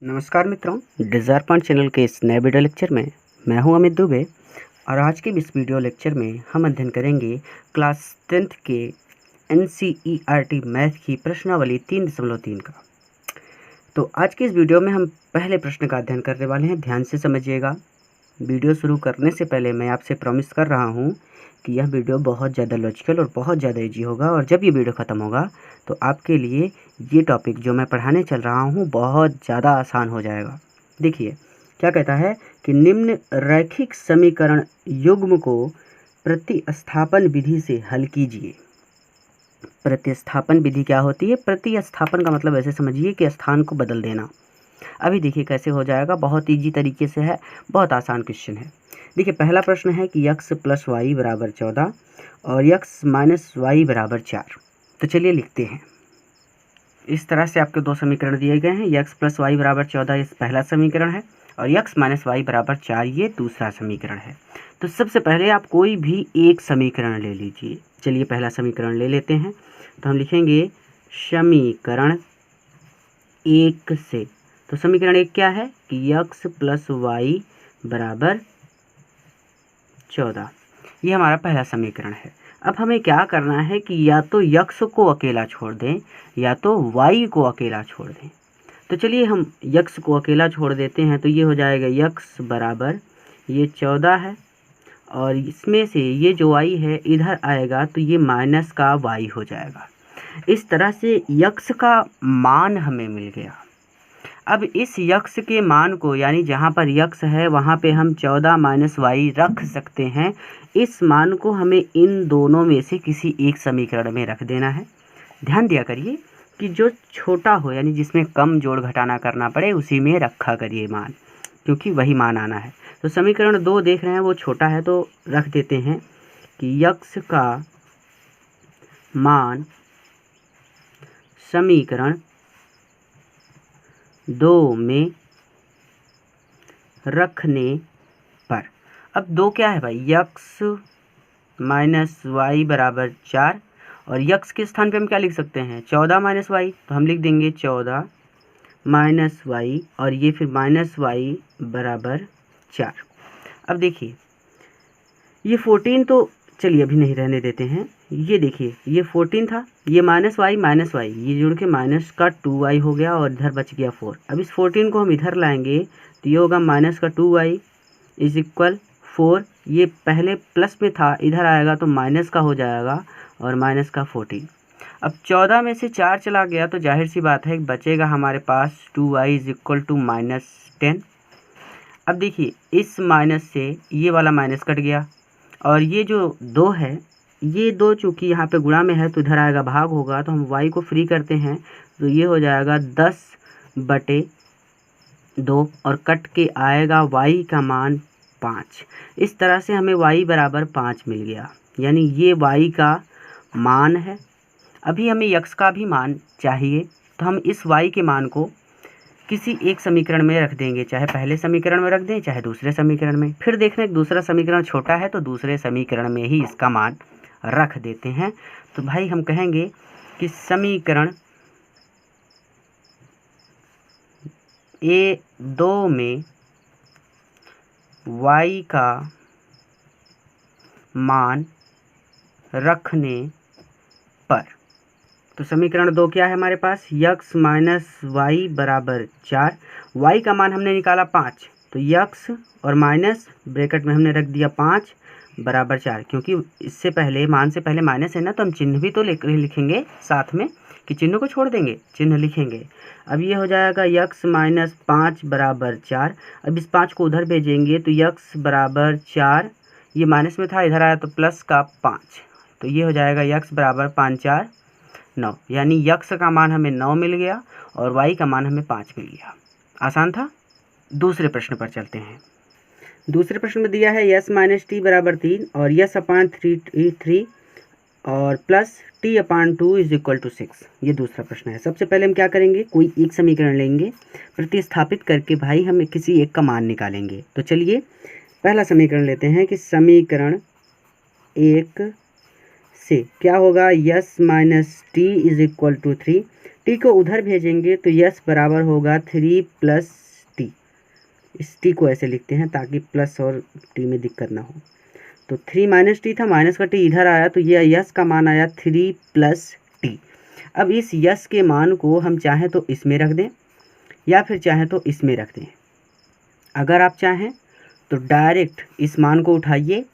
नमस्कार मित्रों, desire point channel के इस नए वीडियो लेक्चर में मैं हूं अमित दुबे और आज के इस वीडियो लेक्चर में हम अध्ययन करेंगे क्लास 10th के NCERT मैथ की प्रश्नावली 3.3 का। तो आज के इस वीडियो में हम पहले प्रश्न का अध्ययन करने वाले हैं। ध्यान से समझिएगा। वीडियो शुरू करने से पहले मैं आपसे प्रॉमिस कर रहा हूं कि यह वीडियो बहुत ज़्यादा लॉजिकल और बहुत ज़्यादा ईजी होगा और जब ये वीडियो ख़त्म होगा तो आपके लिए ये टॉपिक जो मैं पढ़ाने चल रहा हूँ बहुत ज़्यादा आसान हो जाएगा। देखिए क्या कहता है कि निम्न रैखिक समीकरण युग्म को प्रतिस्थापन विधि से हल कीजिए। प्रतिस्थापन विधि क्या होती है? प्रतिस्थापन का मतलब ऐसे समझिए कि स्थान को बदल देना। अभी देखिए कैसे हो जाएगा, बहुत ईजी तरीके से है, बहुत आसान क्वेश्चन है। देखिए पहला प्रश्न है कि x + y = 14 और x - y = 4। तो चलिए लिखते हैं। इस तरह से आपके दो समीकरण दिए गए हैं। x + y = 14 ये पहला समीकरण है और x - y = 4 ये दूसरा समीकरण है। तो सबसे पहले आप कोई भी एक समीकरण ले लीजिए। चलिए पहला समीकरण ले लेते हैं। तो हम लिखेंगे समीकरण 1 से। तो समीकरण 1 क्या है कि x + y = 14। ये हमारा पहला समीकरण है। अब हमें क्या करना है कि या तो x को अकेला छोड़ दें या तो y को अकेला छोड़ दें। तो चलिए हम x को अकेला छोड़ देते हैं। तो ये हो जाएगा x बराबर ये 14 है और इसमें से ये जो y है इधर आएगा तो ये माइनस का y हो जाएगा। इस तरह से x का मान हमें मिल गया। अब इस x के मान को यानी जहाँ पर x है वहाँ पे हम 14 - y रख सकते हैं। इस मान को हमें इन दोनों में से किसी एक समीकरण में रख देना है। ध्यान दिया करिए कि जो छोटा हो यानी जिसमें कम जोड़ घटाना करना पड़े उसी में रखा करिए मान, क्योंकि वही मान आना है। तो समीकरण 2 देख रहे हैं वो छोटा है तो रख देते हैं कि x का मान समीकरण 2 में रखने पर। अब 2 क्या है भाई? x - y = 4 और x के स्थान पे हम क्या लिख सकते हैं? 14 - y। तो हम लिख देंगे 14 - y और ये फिर -y = 4। अब देखिए ये 14 तो चलिए अभी नहीं रहने देते हैं। ये देखिए ये 14 था, ये -y ये जुड़ के माइनस का 2y हो गया और इधर बच गया 4। अब इस 14 को हम इधर लाएंगे तो ये होगा माइनस का 2y = 4। ये पहले प्लस में था, इधर आएगा तो माइनस का हो जाएगा और माइनस का 14। अब 14 में से 4 चला गया तो जाहिर सी बात है बचेगा हमारे पास 2y = -10। अब देखिए इस माइनस से ये वाला माइनस कट गया और ये जो 2 है ये 2 चूँकि यहाँ पे गुणा में है तो इधर आएगा भाग होगा। तो हम y को फ्री करते हैं तो ये हो जाएगा 10/2 और कट के आएगा y का मान 5। इस तरह से हमें y = 5 मिल गया, यानी ये y का मान है। अभी हमें x का भी मान चाहिए तो हम इस y के मान को किसी एक समीकरण में रख देंगे, चाहे पहले समीकरण में रख दें चाहे दूसरे समीकरण में। फिर देखना दूसरा समीकरण छोटा है तो दूसरे समीकरण में ही इसका मान रख देते हैं। तो भाई हम कहेंगे कि समीकरण A2 में y का मान रखने पर। तो समीकरण 2 क्या है हमारे पास? x - y = 4। y का मान हमने निकाला 5 तो x और माइनस ब्रैकेट में हमने रख दिया 5 = 4। क्योंकि इससे पहले मान से पहले माइनस है ना तो हम चिन्ह भी तो लिखेंगे साथ में, कि चिन्ह को छोड़ देंगे, चिन्ह लिखेंगे। अब ये हो जाएगा x - 5 = 4। अब इस 5 को उधर भेजेंगे तो x = 4, ये माइनस में था इधर आया तो प्लस का 5। तो ये हो जाएगा x = 5 × 4 = 9, यानी x का मान हमें 9 मिल गया और y का मान हमें 5 मिल गया। आसान था। दूसरे प्रश्न पर चलते हैं। दूसरे प्रश्न में दिया है s - t = 3 और s/3 और प्लस t/2 = 6। ये दूसरा प्रश्न है। सबसे पहले हम क्या करेंगे, कोई एक समीकरण लेंगे, प्रतिस्थापित करके भाई हम किसी एक का मान निकालेंगे। तो चलिए पहला समीकरण लेते हैं कि समीकरण 1 से क्या होगा? s - t = 3। टी को उधर भेजेंगे तो यस बराबर होगा 3 प्लस टी। इस टी को ऐसे लिखते हैं ताकि प्लस और टी में दिक्कत ना हो। तो 3 माइनस टी था, माइनस का टी इधर आया तो ये यस का मान आया 3 प्लस टी। अब इस यस के मान को हम चाहें तो इसमें रख दें या फिर चाहें तो इसमें रख दें। अगर आप चाहें तो डायरेक्ट इस मान को उठाइए,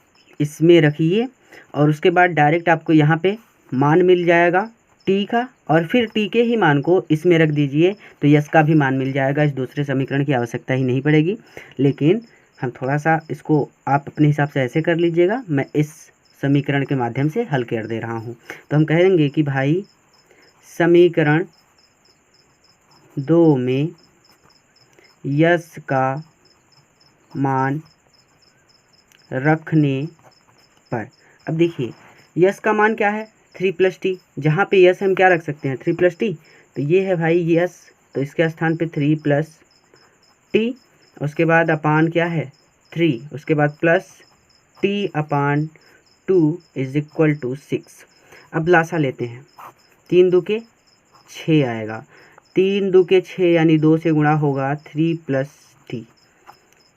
इसमें रखिए और उसके बाद डायरेक्ट आपको यहाँ पे मान मिल जाएगा टी का, और फिर टी के ही मान को इसमें रख दीजिए तो यस का भी मान मिल जाएगा। इस दूसरे समीकरण की आवश्यकता ही नहीं पड़ेगी। लेकिन हम थोड़ा सा इसको आप अपने हिसाब से ऐसे कर लीजिएगा, मैं इस समीकरण के माध्यम से हल कर दे रहा हूँ। तो हम कहेंगे कि भाई समीकरण 2 में यस का मान रखने पर, अब देखिए यस का मान क्या है 3 प्लस टी, जहाँ पे यस हम क्या रख सकते हैं 3 प्लस टी, तो ये है भाई यस, तो इसके स्थान पे 3 प्लस टी, उसके बाद अपान क्या है 3, उसके बाद plus T upon 2 is equal to 6। अब लासा लेते हैं, 3 दो के 6 आएगा, 3 दो के 6 यानी 2 से गुणा होगा 3 प्लस टी।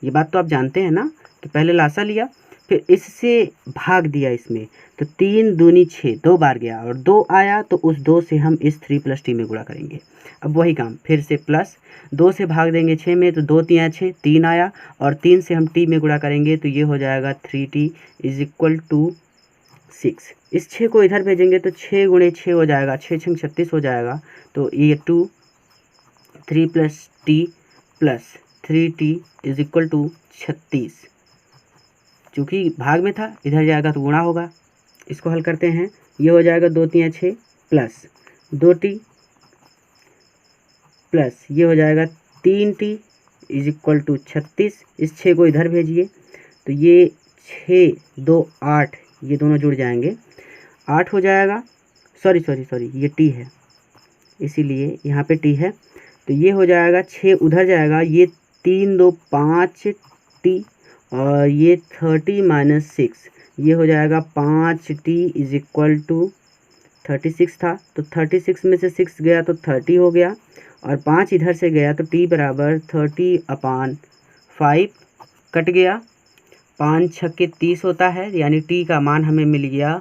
ये बात तो आप जानते हैं ना कि पहले लासा लिया फिर इससे भाग दिया इसमें, तो 3 दूनी 6 2 बार गया और 2 आया, तो उस 2 से हम इस 3 प्लस टी में गुणा करेंगे। अब वही काम फिर से प्लस 2 से भाग देंगे 6 में, तो 2 3 6 3 आया और 3 से हम टी में गुणा करेंगे तो ये हो जाएगा 3t इज इक्वल टू 6। इस 6 को इधर भेजेंगे तो 6 गुणे 6 हो जाएगा, 6 6 36 हो जाएगा, तो ये 2 3 plus T plus 3t is equal to 36। चूँकि भाग में था इधर जाएगा तो गुणा होगा। इसको हल करते हैं, ये हो जाएगा 2 3 6 प्लस 2t प्लस ये हो जाएगा 3t इज इक्वल टू 36। इस 6 को इधर भेजिए तो ये 6 2 8, ये दोनों जुड़ जाएंगे 8 हो जाएगा। सॉरी ये t है, इसीलिए यहाँ पे t है, तो ये हो जाएगा 6 उधर जाएगा, ये 3 2 5 t और ये 30 माइनस 6, ये हो जाएगा 5t इज इक्वल टू 36 था, तो 36 में से 6 गया तो 30 हो गया और 5 इधर से गया तो t बराबर 30 अपान 5 कट गया, 5 छक्के 30 होता है, यानी t का मान हमें मिल गया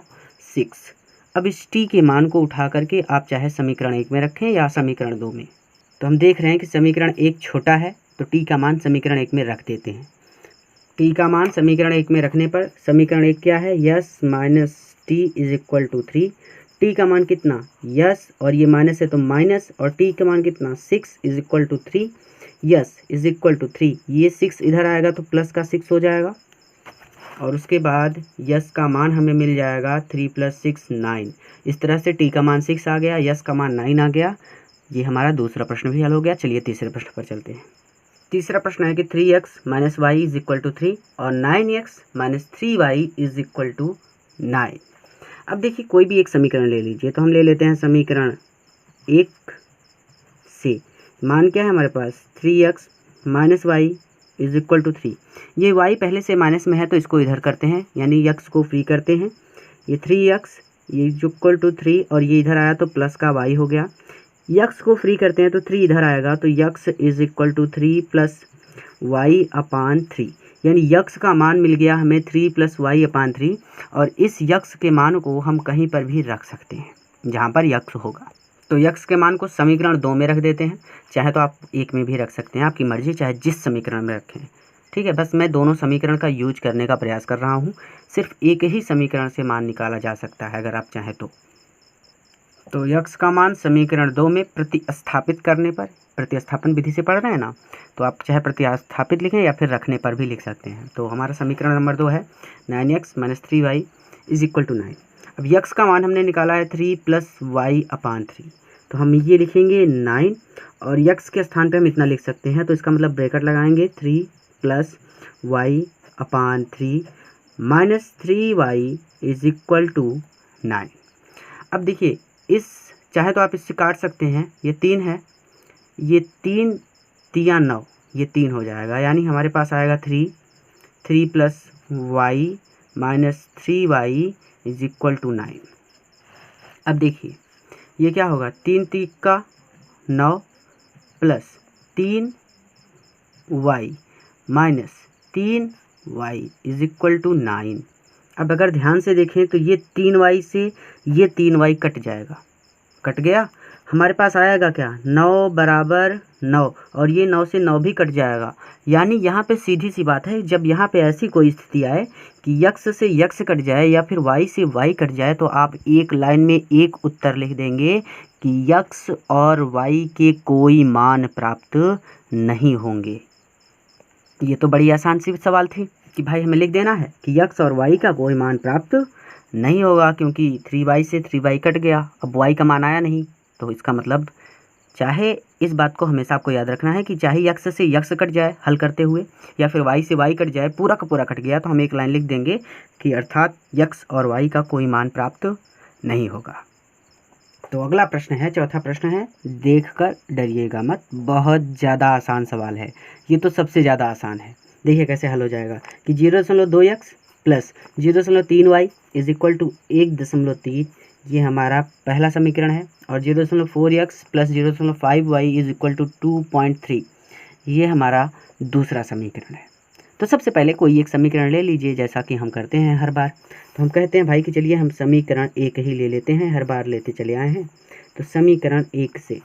6। अब इस t के मान को उठा करके आप चाहे समीकरण 1 में रखें या समीकरण 2 में। तो हम देख रहे हैं कि समीकरण 1 छोटा है तो t का मान समीकरण 1 में रख देते हैं। t का मान समीकरण 1 में रखने पर समीकरण 1 क्या है, S minus T is equal to 3। t का मान कितना यस और ये माइनस है तो माइनस, और t का मान कितना 6 is equal to 3, S is equal to 3, ये 6 इधर आएगा तो प्लस का 6 हो जाएगा और उसके बाद यस का मान हमें मिल जाएगा 3 प्लस 6 9। इस तरह से t का मान 6 आ गया, यस का मान 9 आ गया। ये हमारा दूसरा प्रश्न भी हल हो गया। चलिए तीसरे प्रश्न पर चलते हैं। तीसरा प्रश्न है कि 3x minus Y is equal to 3 और 9x minus 3y is equal to 9। अब देखिए कोई भी एक समीकरण ले लीजिए, तो हम ले लेते हैं समीकरण 1 से, मान क्या है हमारे पास 3x minus Y is equal to 3। ये y पहले से माइनस में है तो इसको इधर करते हैं, यानी x को फ्री करते हैं, ये 3x ये इक्वल टू 3 और ये इधर आया तो प्लस का y हो गया। यक्स को फ्री करते हैं तो 3 इधर आएगा तो x is equal to 3 plus Y upon 3, यानी यक्स का मान मिल गया हमें 3 प्लस वाई अपान 3। और इस यक्स के मान को हम कहीं पर भी रख सकते हैं जहाँ पर यक्स होगा। तो यक्स के मान को समीकरण 2 में रख देते हैं, चाहे तो आप 1 में भी रख सकते हैं, आपकी मर्जी, चाहे जिस समीकरण में रखें। ठीक है, बस मैं दोनों समीकरण का यूज करने का प्रयास कर रहा हूँ। सिर्फ एक ही समीकरण से मान निकाला जा सकता है अगर आप चाहें तो यक्स का मान समीकरण 2 में प्रतिस्थापित करने पर, प्रतिस्थापन विधि से पढ़ रहे हैं ना, तो आप चाहे प्रतिस्थापित लिखें या फिर रखने पर भी लिख सकते हैं। तो हमारा समीकरण नंबर 2 है 9x minus 3y is equal to 9। अब यक्स का मान हमने निकाला है 3 प्लस वाई अपान 3, तो हम ये लिखेंगे 9 और यक्स के स्थान पे हम इतना लिख सकते हैं, तो इसका मतलब ब्रैकेट लगाएंगे 3 plus Y upon 3 minus 3y is equal to 9। अब देखिए इस चाहे तो आप इससे काट सकते हैं, ये 3 है, ये 3 तिया 9, ये 3 हो जाएगा, यानी हमारे पास आएगा 3 plus Y minus 3y is equal to 9। अब देखिए ये क्या होगा, 3 3 का 9 plus 3y minus 3y is equal to 9। अब अगर ध्यान से देखें तो ये 3y से ये 3y कट जाएगा, कट गया। हमारे पास आएगा क्या, 9 बराबर 9, और ये 9 से 9 भी कट जाएगा। यानी यहाँ पे सीधी सी बात है, जब यहाँ पे ऐसी कोई स्थिति आए कि यक्स से यक्स कट जाए या फिर वाई से वाई कट जाए, तो आप एक लाइन में एक उत्तर लिख देंगे कि यक्स और वाई के कोई मान प्राप्त नहीं होंगे। ये तो बड़ी आसान सी सवाल थी कि भाई हमें लिख देना है कि यक्स और वाई का कोई मान प्राप्त नहीं होगा, क्योंकि 3y से 3y कट गया, अब y का मान आया नहीं। तो इसका मतलब, चाहे इस बात को हमेशा आपको याद रखना है कि चाहे यक्स से यक्स कट जाए हल करते हुए, या फिर y से y कट जाए, पूरा का पूरा कट गया, तो हम एक लाइन लिख देंगे कि अर्थात यक्स और y का कोई मान प्राप्त नहीं होगा। तो अगला प्रश्न है, चौथा प्रश्न है, देखकर डरिएगा मत, बहुत ज़्यादा आसान सवाल है, ये तो सबसे ज़्यादा आसान है। देखिए कैसे हल हो जाएगा कि 0.2x plus 0.3y is equal to 1.3, ये हमारा पहला समीकरण है, और 0.4x plus 0.5y is equal to 2.3, ये हमारा दूसरा समीकरण है। तो सबसे पहले कोई एक समीकरण ले लीजिए, जैसा कि हम करते हैं हर बार। तो हम कहते हैं भाई कि चलिए हम समीकरण 1 ही ले लेते हैं, हर बार लेते चले आए हैं। तो समीकरण 1 से,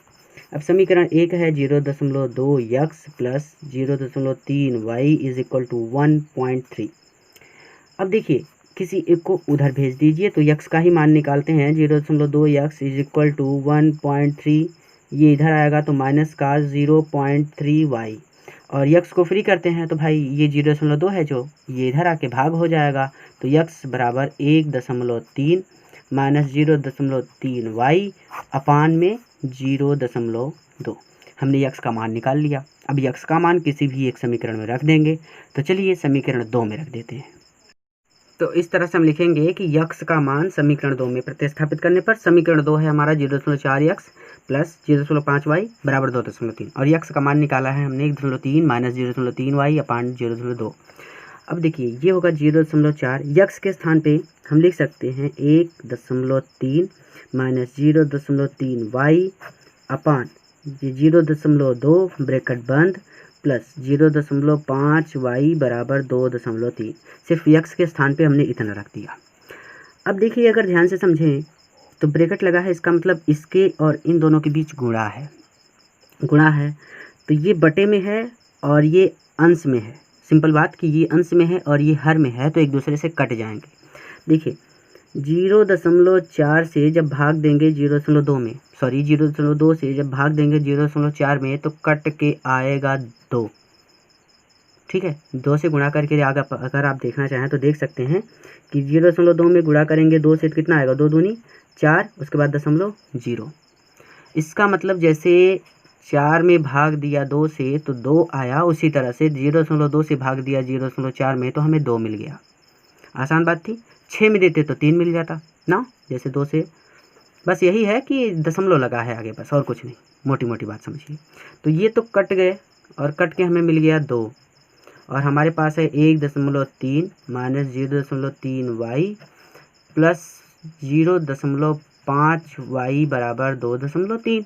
अब समीकरण 1 है 0.2x plus 0.3y is equal to 1.3। अब देखिए किसी एक को उधर भेज दीजिए, तो यक्स का ही मान निकालते हैं। 0.2x इज इक्वल टू 1.3, ये इधर आएगा तो माइनस का 0.3y, और यक्स को फ्री करते हैं तो भाई ये 0.2 है जो ये इधर आके भाग हो जाएगा, तो यक्स बराबर 1.3 माइनस 0.3y अपान में 0.2। हमने यक्स का मान निकाल लिया। अब यक्स का मान किसी भी एक समीकरण में रख देंगे, तो चलिए समीकरण 2 में रख देते हैं। तो इस तरह से हम लिखेंगे कि यक्स का मान समीकरण 2 में प्रतिस्थापित करने पर समीकरण 2 है हमारा 0.4x प्लस 0.5y बराबर 2.3, और यक्स का मान निकाला है हमने 1.3 माइनस 0.3y अपान 0.2। अब देखिए ये होगा 0.4, यक्स के स्थान पे हम लिख सकते हैं 1.3 माइनस 0.3y अपान 0.2 ब्रैकेट बंद प्लस 0.5y बराबर 2.3। सिर्फ यक्स के स्थान पे हमने इतना रख दिया। अब देखिए अगर ध्यान से समझें तो ब्रैकेट लगा है, इसका मतलब इसके और इन दोनों के बीच गुणा है, गुणा है, तो ये बटे में है और ये अंश में है। सिंपल बात कि ये अंश में है और ये हर में है, तो एक दूसरे से कट जाएंगे। देखिए 0.4 से जब भाग देंगे 0.2 में, सॉरी 0.2 से जब भाग देंगे 0.4 में, तो कट के आएगा 2। ठीक है, 2 से गुणा करके आगे अगर आप देखना चाहें तो देख सकते हैं कि 0.2 में गुणा करेंगे 2 से तो कितना आएगा, 2 दूनी 4, उसके बाद 0.0। इसका मतलब जैसे 4 में भाग दिया 2 से तो 2 आया, उसी तरह से 0.2 से भाग दिया 0.4 में तो हमें 2 मिल गया। आसान बात थी। 6 में देते तो 3 मिल जाता ना, जैसे 2 से, बस यही है कि दशमलव लगा है आगे, बस और कुछ नहीं, मोटी मोटी बात समझिए। तो ये तो कट गए और कट के हमें मिल गया 2, और हमारे पास है 1.3 माइनस 0.3y प्लस 0.5y बराबर 2.3।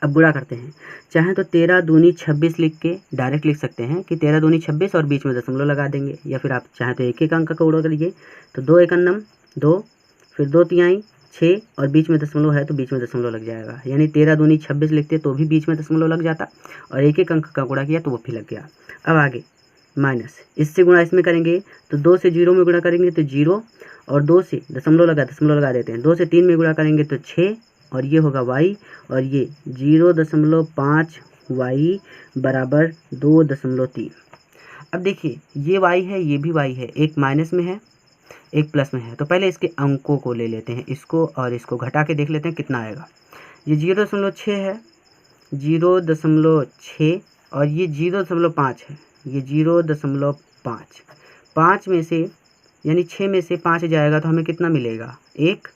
अब गुणा करते हैं, चाहे तो 13 दूनी 26 लिख के डायरेक्ट लिख सकते हैं कि 13 दूनी 26 और बीच में दशमलव लगा देंगे, या फिर आप चाहे तो एक एक अंक का गुणा करिए, तो 2 एकन्नम 2, फिर 2 तिहाई 6 और बीच में दशमलव है तो बीच में दशमलव लग जाएगा, यानी 13 दूनी 26 लिखते तो भी बीच में दशमलव लग जाता, और एक एक अंक का गुणा किया तो वो भी लग गया। अब आगे माइनस, इससे गुणा इसमें करेंगे तो 2 से 0 में गुणा करेंगे तो 0, और 2 से दशमलव लगा देते हैं, 2 से 3 में गुणा करेंगे तो 6, और ये होगा y, और ये 0.5y बराबर 2.3। अब देखिए ये y है, ये भी y है, एक माइनस में है एक प्लस में है, तो पहले इसके अंकों को ले लेते हैं, इसको और इसको घटा के देख लेते हैं कितना आएगा। ये 0.6 है, 0.6, और ये 0.5 है, ये 0.5। 5 में से यानी 6 में से 5 जाएगा तो हमें कितना मिलेगा, 1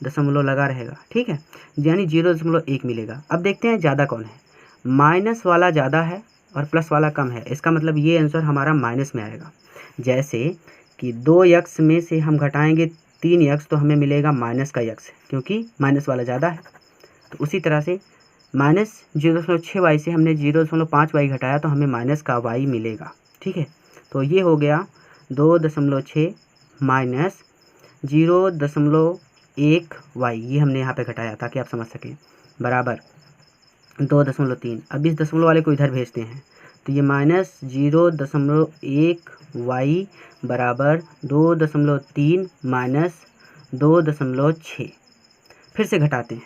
दशमलव लगा रहेगा। ठीक है, यानी 0.1 मिलेगा। अब देखते हैं ज़्यादा कौन है, माइनस वाला ज़्यादा है और प्लस वाला कम है, इसका मतलब ये आंसर हमारा माइनस में आएगा। जैसे कि 2x में से हम घटाएंगे 3x तो हमें मिलेगा माइनस का x, क्योंकि माइनस वाला ज़्यादा है। तो उसी तरह से -0.6y से हमने 0.5y घटाया तो हमें माइनस का y मिलेगा। ठीक है, तो ये हो गया 2.6 माइनस 0.1y, ये हमने यहाँ पे घटाया ताकि आप समझ सकें, बराबर 2.3। अब इस दशमलव वाले को इधर भेजते हैं तो ये -0.1y बराबर 2.3 माइनस 2.6। फिर से घटाते हैं,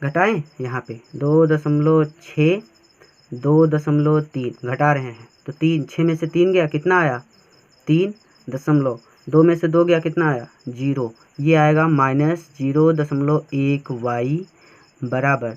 घटाएं यहाँ पे 2.6 2.3 घटा रहे हैं तो 3, 6 में से 3 गया कितना आया 3 2 में से 2 गया कितना आया 0, ये आएगा -0.1y बराबर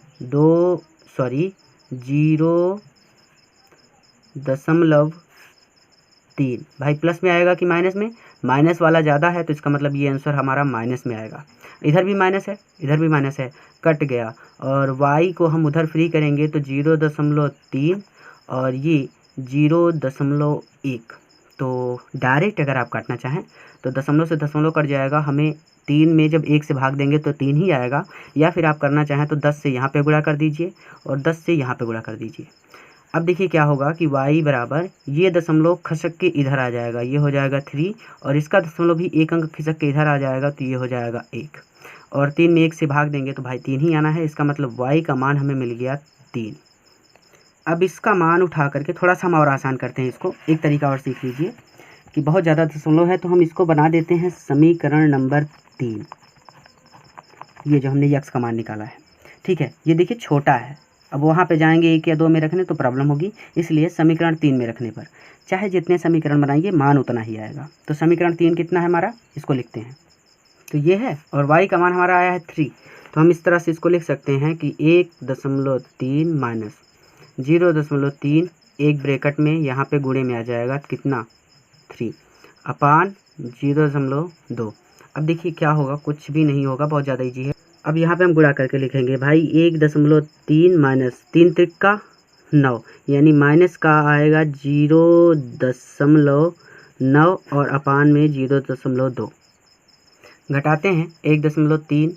0.3। भाई प्लस में आएगा कि माइनस में, माइनस वाला ज़्यादा है तो इसका मतलब ये आंसर हमारा माइनस में आएगा। इधर भी माइनस है, इधर भी माइनस है, कट गया, और y को हम उधर फ्री करेंगे तो 0.3 और ये 0.1। तो डायरेक्ट अगर आप काटना चाहें तो दशमलव से दशमलव कट जाएगा, हमें 3 में जब 1 से भाग देंगे तो 3 ही आएगा, या फिर आप करना चाहें तो 10 से यहाँ पे गुणा कर दीजिए और 10 से यहाँ पे गुणा कर दीजिए। अब देखिए क्या होगा कि y बराबर ये दशमलव खसक के इधर आ जाएगा, ये हो जाएगा 3, और इसका दशमलव भी एक अंक खिसक के इधर आ जाएगा तो ये हो जाएगा 1, और 3 में 1 से भाग देंगे तो भाई 3 ही आना है, इसका मतलब y का मान हमें मिल गया 3। अब इसका मान उठा करके थोड़ा सा हम और आसान करते हैं, इसको एक तरीका और सीख लीजिए कि बहुत ज़्यादा दशमलव है तो हम इसको बना देते हैं समीकरण नंबर 3, ये जो हमने यक्स का मान निकाला है। ठीक है, ये देखिए छोटा है, अब वहाँ पे जाएंगे 1 या 2 में रखने तो प्रॉब्लम होगी, इसलिए समीकरण 3 में रखने पर चाहे जितने समीकरण बनाइए मान उतना ही आएगा। तो समीकरण 3 कितना है हमारा, इसको लिखते हैं, तो ये है, और y का मान हमारा आया है 3, तो हम इस तरह से इसको लिख सकते हैं कि 1.3 माइनस 0.3, एक ब्रैकेट में यहाँ पे गुणे में आ जाएगा कितना 3 अपान 0.2। अब देखिए क्या होगा, कुछ भी नहीं होगा, बहुत ज़्यादा ईजी है। अब यहाँ पे हम गुणा करके लिखेंगे भाई 1.3 माइनस 3 त्रिका 9, यानी माइनस का आएगा 0.9 और अपान में 0.2। घटाते हैं 1.3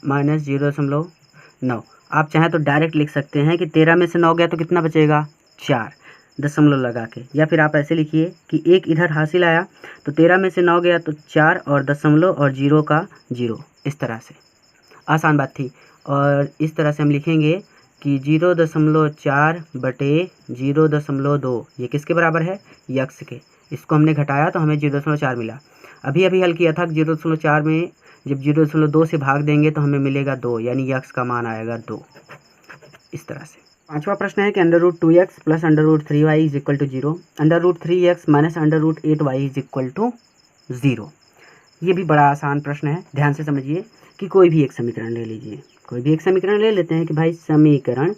माइनस 0.9, आप चाहें तो डायरेक्ट लिख सकते हैं कि 13 में से 9 गया तो कितना बचेगा 4 दशमलव लगा के, या फिर आप ऐसे लिखिए कि 1 इधर हासिल आया तो 13 में से 9 गया तो 4 और दशमलव और 0 का 0, इस तरह से आसान बात थी। और इस तरह से हम लिखेंगे कि 0.4 बटे 0.2, ये किसके बराबर है यक्स के, इसको हमने घटाया तो हमें 0.4 मिला। अभी अभी हल किया था 0.4 में जब 0.2 से भाग देंगे तो हमें मिलेगा 2, यानी यक्स का मान आएगा 2, इस तरह से। पांचवा प्रश्न है कि √2x plus √3y is equal to 0, √3x minus √8y is equal to 0। ये भी बड़ा आसान प्रश्न है, ध्यान से समझिए कि कोई भी एक समीकरण ले लीजिए, कोई भी एक समीकरण ले लेते हैं कि भाई समीकरण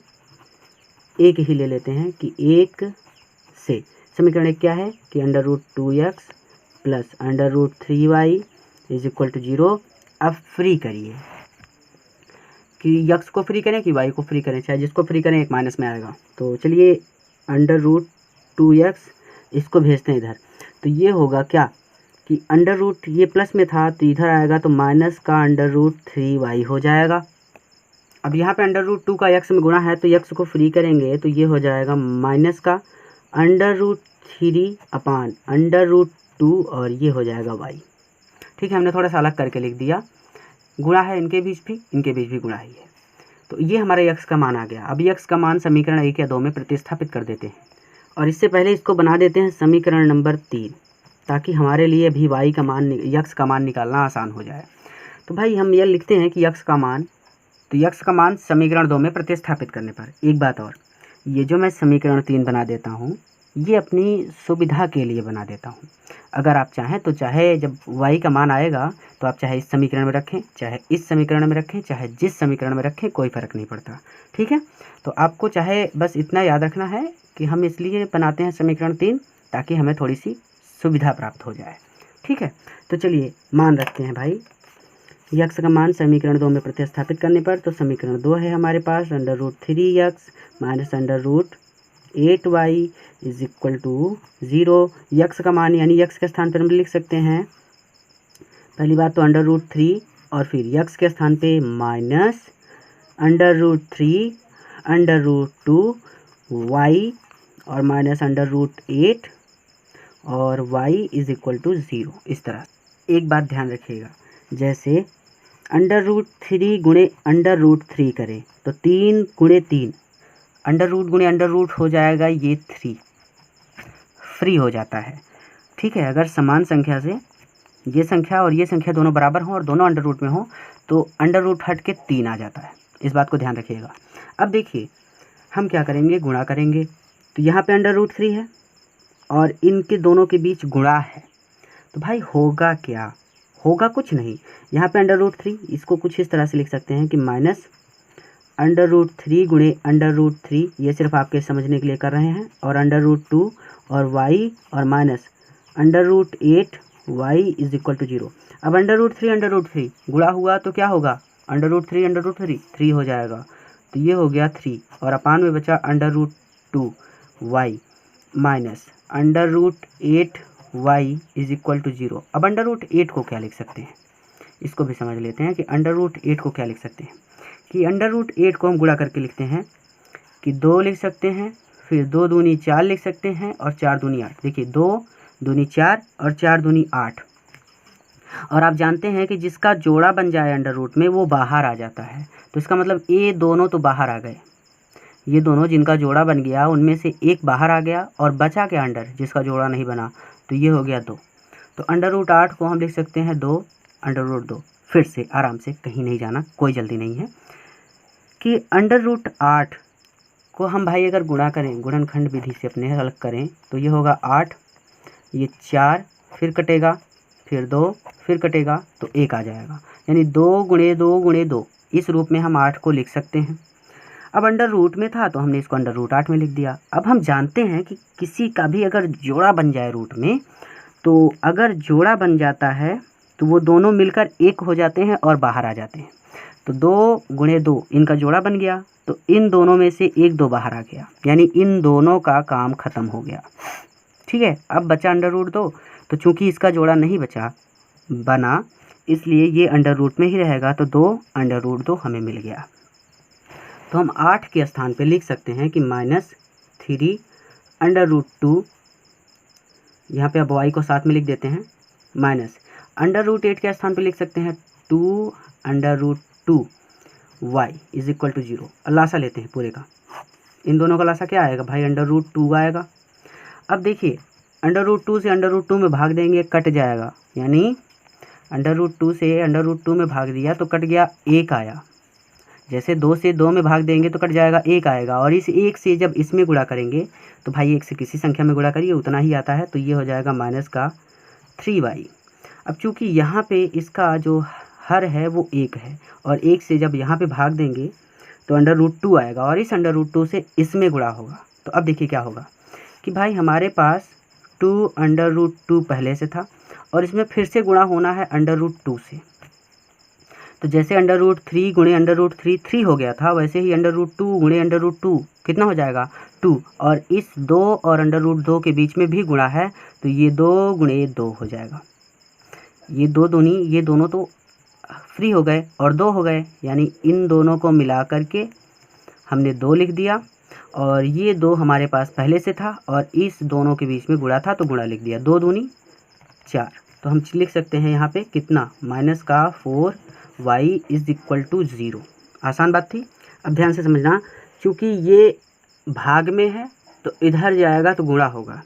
एक ही ले लेते हैं कि एक से समीकरण एक क्या है कि √2x plus √3y is equal to 0। अब फ्री करिए कि यक्स को फ्री करें कि वाई को फ्री करें, चाहे जिसको फ्री करें एक माइनस में आएगा। तो चलिए √2x इसको भेजते हैं इधर, तो ये होगा क्या कि अंडर रूट ये प्लस में था तो इधर आएगा तो माइनस का √3y हो जाएगा। अब यहाँ पे √2 का यक्स में गुणा है तो यक्स को फ्री करेंगे तो ये हो जाएगा माइनस का √3 अपान √2 और ये हो जाएगा y। ठीक है, हमने थोड़ा सा अलग करके लिख दिया, गुणा है इनके बीच भी गुणा ही है, तो ये हमारा यक्स का मान आ गया। अब यक्स का मान समीकरण 1 या 2 में प्रतिस्थापित कर देते हैं, और इससे पहले इसको बना देते हैं समीकरण नंबर 3, ताकि हमारे लिए भी y का मान यक्स का मान निकालना आसान हो जाए। तो भाई हम यह लिखते हैं कि यक्स का मान, तो यक्स का मान समीकरण 2 में प्रतिस्थापित करने पर, एक बात और, ये जो मैं समीकरण 3 बना देता हूँ ये अपनी सुविधा के लिए बना देता हूँ। अगर आप चाहें तो चाहे जब y का मान आएगा तो आप चाहे इस समीकरण में रखें, चाहे इस समीकरण में रखें, चाहे जिस समीकरण में रखें, कोई फ़र्क नहीं पड़ता। ठीक है, तो आपको चाहे बस इतना याद रखना है कि हम इसलिए बनाते हैं समीकरण 3 ताकि हमें थोड़ी सी सुविधा प्राप्त हो जाए। ठीक है, तो चलिए मान रखते हैं भाई यक्स का मान समीकरण 2 में प्रतिस्थापित करने पर, तो समीकरण 2 है हमारे पास √3x minus √8y is equal to 0। X का मान यानी यक्स के स्थान पर हम लिख सकते हैं पहली बात तो √3 और फिर यक्स के स्थान पे माइनस √3 √2y और माइनस √8 और y इज इक्वल टू 0। इस तरह एक बात ध्यान रखिएगा, जैसे √3 गुणे √3 करें तो 3 गुणे 3 अंडर रूट गुणे अंडर रूट हो जाएगा, ये 3 फ्री हो जाता है। ठीक है, अगर समान संख्या से ये संख्या और ये संख्या दोनों बराबर हों और दोनों अंडर रूट में हो तो अंडर रूट हट के 3 आ जाता है। इस बात को ध्यान रखिएगा। अब देखिए हम क्या करेंगे, गुणा करेंगे। तो यहाँ पे √3 है और इनके दोनों के बीच गुणा है, तो भाई होगा क्या, होगा कुछ नहीं। यहाँ पे √3, इसको कुछ इस तरह से लिख सकते हैं कि माइनस √3 गुणे √3, ये सिर्फ आपके समझने के लिए कर रहे हैं, और √2 और y और minus √8 y is equal to 0। अब √3 गुणा हुआ तो क्या होगा, √3 3 हो जाएगा, तो ये हो गया 3 और अपान में बचा √2 y minus √8 y is equal to 0। अब √8 को क्या लिख सकते हैं, इसको भी समझ लेते हैं कि √8 को क्या लिख सकते हैं। कि √8 को हम गुणा करके लिखते हैं कि 2 लिख सकते हैं, फिर 2 दूनी 4 लिख सकते हैं और 4 दूनी 8। देखिए 2 दूनी 4 और 4 दूनी 8। और आप जानते हैं कि जिसका जोड़ा बन जाए अंडर रूट में वो बाहर आ जाता है, तो इसका मतलब ये दोनों तो बाहर आ गए। ये दोनों जिनका जोड़ा बन गया उनमें से एक बाहर आ गया और बचा क्या अंडर, जिसका जोड़ा नहीं बना, तो ये हो गया 2। तो √8 को हम लिख सकते हैं 2 √2। फिर से आराम से, कहीं नहीं जाना, कोई जल्दी नहीं है, कि √8 को हम भाई अगर गुणा करें, गुणनखंड विधि से अपने हल करें, तो ये होगा 8, ये 4 फिर कटेगा, फिर 2 फिर कटेगा, तो 1 आ जाएगा। यानी 2 गुणे 2 गुणे 2, इस रूप में हम 8 को लिख सकते हैं। अब अंडर रूट में था तो हमने इसको √8 में लिख दिया। अब हम जानते हैं कि किसी का भी अगर जोड़ा बन जाए रूट में, तो अगर जोड़ा बन जाता है तो वो दोनों मिलकर 1 हो जाते हैं और बाहर आ जाते हैं। तो 2 गुणे 2 इनका जोड़ा बन गया, तो इन दोनों में से 1 2 बाहर आ गया, यानी इन दोनों का काम खत्म हो गया। ठीक है, अब बचा √2, तो चूंकि इसका जोड़ा नहीं बना, इसलिए ये अंडर रूट में ही रहेगा, तो 2 √2 हमें मिल गया। तो हम 8 के स्थान पे लिख सकते हैं कि -3 √2, यहाँ पे अब y को साथ में लिख देते हैं, माइनस √8 के स्थान पे लिख सकते हैं 2 √2 y इज इक्वल टू 0। लासा लेते हैं पूरे का, इन दोनों का लासा क्या आएगा भाई, √2 आएगा। अब देखिए √2 से √2 में भाग देंगे, कट जाएगा, यानी √2 से √2 में भाग दिया तो कट गया, 1 आया। जैसे 2 से 2 में भाग देंगे तो कट जाएगा, 1 आएगा। और इस 1 से जब इसमें गुणा करेंगे तो भाई 1 से किसी संख्या में गुणा करिए, उतना ही आता है, तो ये हो जाएगा -3y। अब चूंकि यहाँ पे इसका जो हर है वो 1 है, और 1 से जब यहाँ पे भाग देंगे तो √2 आएगा, और इस √2 से इसमें गुणा होगा। तो अब देखिए क्या होगा कि भाई हमारे पास 2 √2 पहले से था और इसमें फिर से गुणा होना है √2 से। तो जैसे √3 गुणे √3 3 हो गया था, वैसे ही √2 गुणे √2 कितना हो जाएगा, 2। और इस 2 और √2 के बीच में भी गुणा है, तो ये 2 गुणे 2 हो जाएगा। ये 2 दूनी, ये दोनों तो फ्री हो गए और 2 हो गए, यानी इन दोनों को मिला करके हमने 2 लिख दिया, और ये 2 हमारे पास पहले से था और इस दोनों के बीच में गुणा था तो गुणा लिख दिया, 2 दूनी 4। तो हम लिख सकते हैं यहाँ पे कितना, -4y इज इक्वल टू 0। आसान बात थी। अब ध्यान से समझना, क्योंकि ये भाग में है तो इधर जाएगा तो गुणा होगा,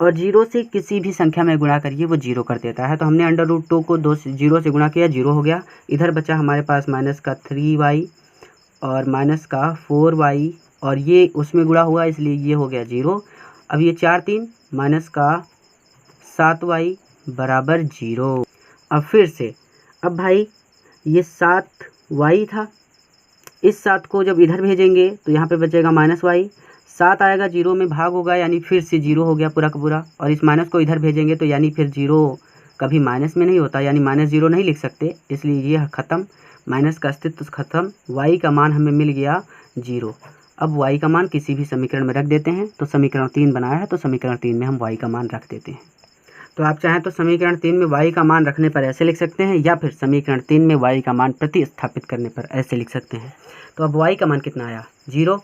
और 0 से किसी भी संख्या में गुणा करिए वो 0 कर देता है। तो हमने √2 को 0 से गुणा किया, 0 हो गया। इधर बचा हमारे पास -3y और -4y, और ये उसमें गुणा हुआ इसलिए ये हो गया 0। अब ये 4 3 -7y बराबर 0। अब फिर से, अब भाई ये 7y था, इस 7 को जब इधर भेजेंगे तो यहाँ पे बचेगा -y, 7 आएगा 0 में भाग होगा, यानी फिर से 0 हो गया पूरा का पूरा। और इस माइनस को इधर भेजेंगे तो यानी फिर 0 कभी माइनस में नहीं होता, यानी -0 नहीं लिख सकते, इसलिए ये ख़त्म, माइनस का अस्तित्व ख़त्म। y का मान हमें मिल गया 0। अब y का मान किसी भी समीकरण में रख देते हैं, तो समीकरण 3 बनाया है तो समीकरण 3 में हम y का मान रख देते हैं। तो आप चाहें तो समीकरण 3 में y का मान रखने पर ऐसे लिख सकते हैं, या फिर समीकरण 3 में y का मान प्रतिस्थापित करने पर ऐसे लिख सकते हैं। तो अब y का मान कितना आया, 0,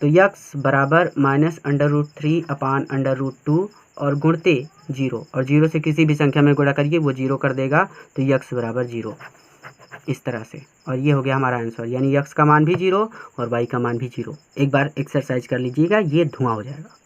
तो यक्स बराबर -√3 अपान √2 और गुणते 0, और 0 से किसी भी संख्या में गुणा करिए वो 0 कर देगा, तो यक्स बराबर 0 इस तरह से। और ये हो गया हमारा आंसर, यानी यक्स का मान भी 0 और वाई का मान भी 0। एक बार एक्सरसाइज कर लीजिएगा, ये धुआं हो जाएगा।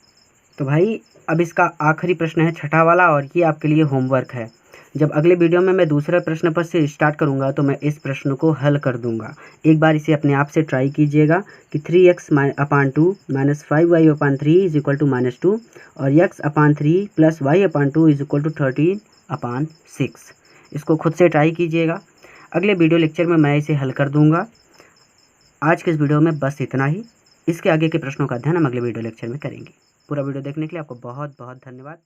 तो भाई अब इसका आखिरी प्रश्न है छठा वाला, और ये आपके लिए होमवर्क है। जब अगले वीडियो में मैं दूसरे प्रश्न पर से स्टार्ट करूंगा तो मैं इस प्रश्न को हल कर दूंगा। एक बार इसे अपने आप से ट्राई कीजिएगा कि 3x upon 2 minus 5y upon 3 is equal to -2 और x upon 3 plus y upon 2 is equal to 13 upon 6। इसको खुद से ट्राई कीजिएगा। अगले वीडियो लेक्चर में मैं इसे हल कर दूंगा। आज के इस वीडियो में बस इतना ही। इसके आगे के प्रश्नों का अध्ययन हम अगले वीडियो लेक्चर में करेंगे। पूरा वीडियो देखने के लिए आपको बहुत बहुत धन्यवाद।